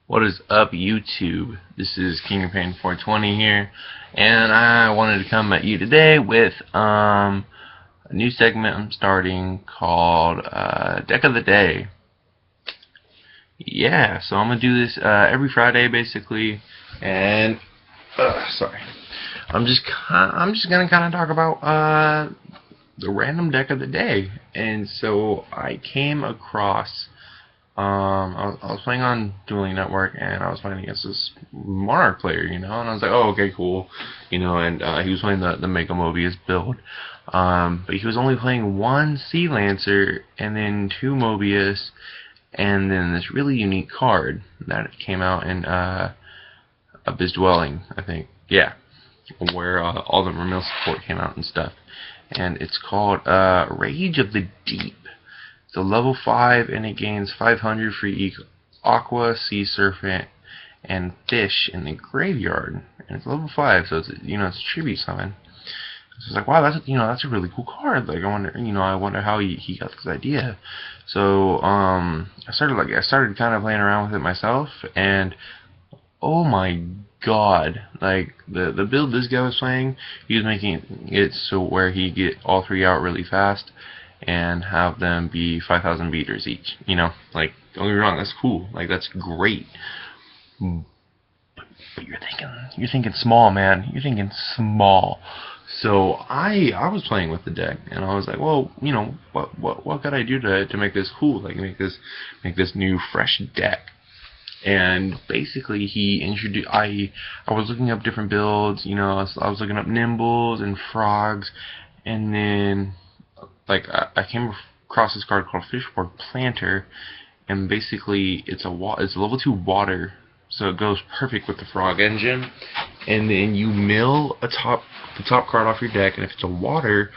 What is up, YouTube? This is King of Pain 420 here, and I wanted to come at you today with a new segment I'm starting called Deck of the Day. Yeah, so I'm gonna do this every Friday basically, and sorry, I'm just gonna kind of talk about the random deck of the day. And so I came across. I was playing on Dueling Network, and I was playing against this Monarch player, and I was like, oh, okay, cool, and he was playing the Mega Mobius build, but he was only playing one Sea Lancer, and then two Mobius, and then this really unique card that came out in Abyss Dwelling, I think, yeah, where all the Ramil support came out and stuff, and it's called Rage of the Deep. It's a level 5, and it gains 500 for each Aqua, Sea Serpent, and Fish in the graveyard. And it's level 5, so it's it's a tribute summon. So it's like, wow, that's a really cool card. Like, I wonder how he got this idea. So I started kind of playing around with it myself, and oh my god, like the build this guy was playing, he was making it so where he get all three out really fast and have them be 5,000 beaters each. Like, don't get me wrong, that's cool. Like, that's great. But you're thinking small, man. You're thinking small. So I was playing with the deck, and I was like, well, what could I do to make this cool? Like, make this new fresh deck. And basically, he introduced. I was looking up different builds. I was looking up Nimbles and Frogs, and then I came across this card called Fishborg Planter, and basically it's a level 2 water, so it goes perfect with the Frog engine. And then you mill the top card off your deck, and if it's a water,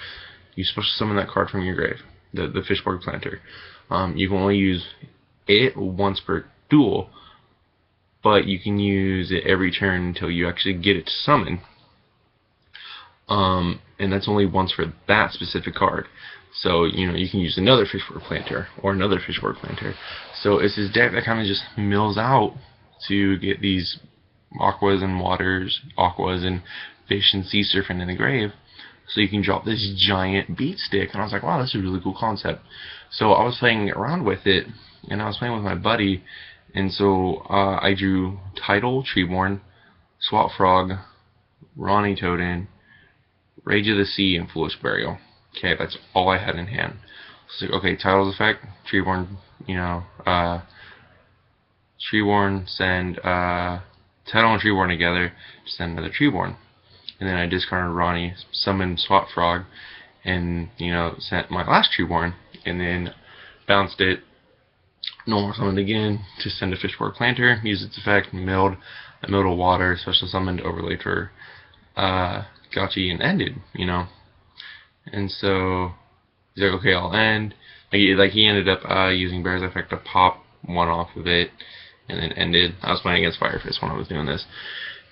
you special summon that card from your grave, the Fishborg Planter. You can only use it once per duel, but you can use it every turn until you actually get it to summon. And that's only once for that specific card. So, you can use another Fishborg Planter or another Fishborg Planter. So it's this deck that kind of just mills out to get these Aquas and Waters, Aquas and Fish and Sea Serpent in the grave. So you can drop this giant beat stick. And I was like, wow, that's a really cool concept. So I was playing around with it, and I was playing with my buddy. And so I drew Tidal, Treeborn, Swap Frog, Ronnie Toadin, Rage of the Sea, and Foolish Burial. Okay, that's all I had in hand. So, okay, Tidal's effect, Treeborn, Treeborn, send Tidal and Treeborn together, send another Treeborn. And then I discarded Ronnie, summoned Swap Frog, and, sent my last Treeborn, and then bounced it, normal summoned again, to send a Fishborg Planter, used its effect, milled a water, special summoned, overlaid for Gotchi, and ended, And so he's like, okay, I'll end. He ended up using Bear's effect to pop one off of it, and then ended. I was playing against Fire Fist when I was doing this,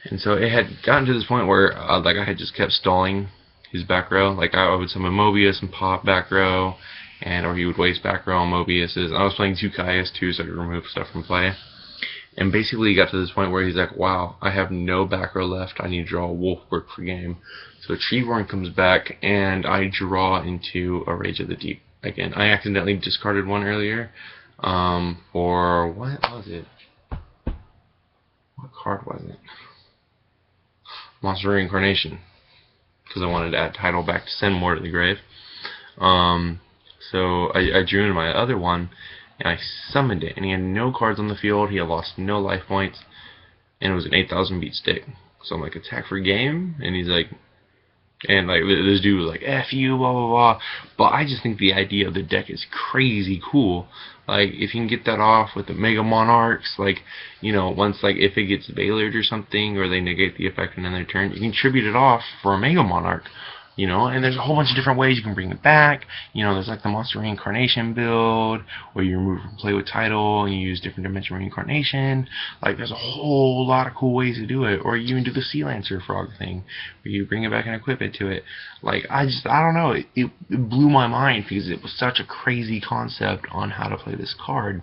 and so it had gotten to this point where I had just kept stalling his back row. Like, I would summon Mobius and pop back row, or he would waste back row on Mobius's. And I was playing 2 Kaias too, so I could remove stuff from play. And basically, he got to this point where he's like, wow, I have no back row left. I need to draw a Wolfwork for game. So Treeborn comes back, and I draw into a Rage of the Deep. Again, I accidentally discarded one earlier. Or what was it? What card was it? Monster Reincarnation. Because I wanted to add Tidal back to send more to the grave. So I drew into my other one, and I summoned it, and he had no cards on the field, he had lost no life points, and it was an 8,000 beat stick. So I'm like, attack for game, and he's like, this dude was like, F you, blah blah blah. But I just think the idea of the deck is crazy cool. Like, if you can get that off with the Mega Monarchs, once, if it gets Bailored or something, or they negate the effect in another turn, you can tribute it off for a Mega Monarch. And there's a whole bunch of different ways you can bring it back. There's like the Monster Reincarnation build, where you remove and play with Tidal, and you use different dimension reincarnation. Like, there's a whole lot of cool ways to do it. Or you even do the Sea Lancer Frog thing, where you bring it back and equip it to it. Like, I don't know, it blew my mind, because it was such a crazy concept on how to play this card.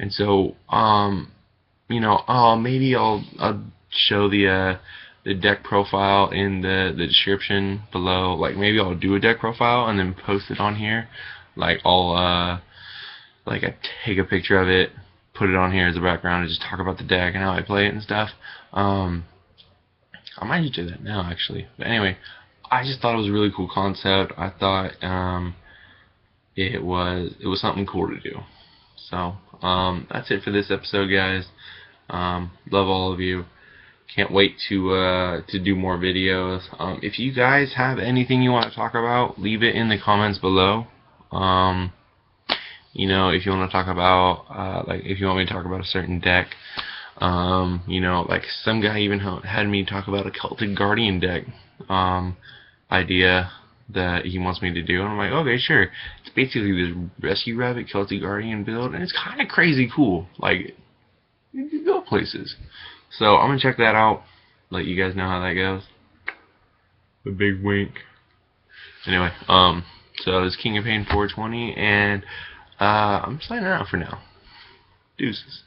And so, you know, maybe I'll show the deck profile in the description below. Like maybe I'll do a deck profile and then post it on here. Like I'll like I take a picture of it, put it on here as a background, and just talk about the deck and how I play it and stuff. I might just do that now actually. But anyway, I just thought it was a really cool concept. I thought it was something cool to do. So that's it for this episode, guys. Love all of you. Can't wait to do more videos. If you guys have anything you want to talk about, leave it in the comments below. You know, if you want to talk about like if you want me to talk about a certain deck, you know, like some guy even had me talk about a Celtic Guardian deck idea that he wants me to do, and I'm like, okay, sure. It's basically this Rescue Rabbit Celtic Guardian build, and it's kind of crazy cool. Like, you can go places. So I'm gonna check that out. Let you guys know how that goes. The big wink. Anyway, so it's King of Pain 420, and I'm signing out for now. Deuces.